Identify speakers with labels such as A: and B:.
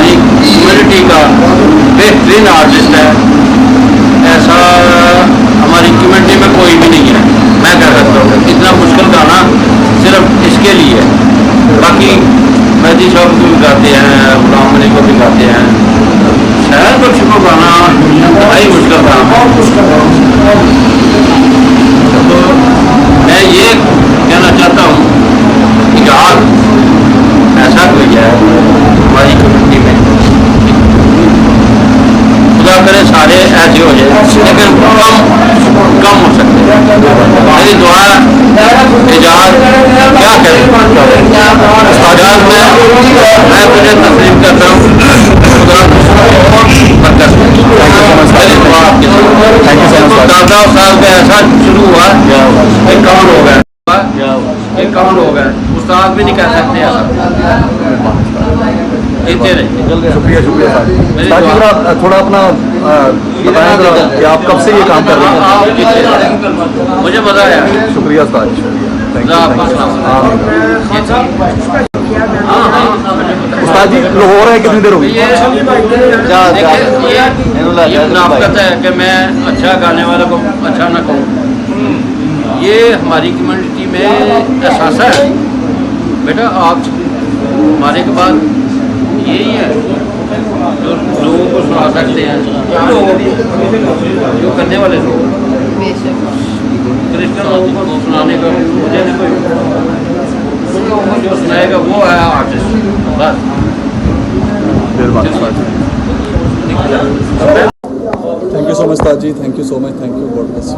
A: हमारी कम्युनिटी का बेहतरीन आर्टिस्ट है, ऐसा हमारी कम्युनिटी में कोई भी नहीं है। मैं कह सकता हूँ इतना मुश्किल गाना सिर्फ इसके लिए है। बाकी मेहदी साहब को भी गाते हैं, गुलाम अली को भी गाते हैं, शहर बख्श को गाना बड़ा ही मुश्किल काम है। तो मैं ये कहना चाहता हूँ कि आज ऐसा कोई है हमारी कम्युनिटी में, खुदा करे सारे ऐसे हो जाए, लेकिन कम हो सकते हैं। मेरी दुआ एजाज क्या करें, एजाज मैं तुझे तस्लीम करता हूँ, खुदा बरकत दादा साल का ऐसा शुरू हुआ एक काउंट हो गया, उस्ताद भी नहीं कह सकते ऐसा।
B: शुक्रिया शुक्रिया। थोड़ा अपना बताएं जरा कि आप कब से ये काम कर रहे हैं?
A: मुझे मजा आया।
B: शुक्रिया उस्ताद, उस्ताद जी लाहौर है कितनी देर हो गई?
A: ये मुनाफत है कि मैं अच्छा गाने वाले को अच्छा ना कहूँ, ये हमारी कम्युनिटी में एहसास है। बेटा आप हमारे के बाद यही है जो लोगों को सुना सकते हैं, जो करने वाले लोग क्रिश्चियन लोगों को सुनाने का मुझे नहीं कोई, जो सुनाएगा वो है आर्टिस्ट बस।
B: थैंक यू सो मच उस्ताद ji, thank you so much, thank you, God bless you.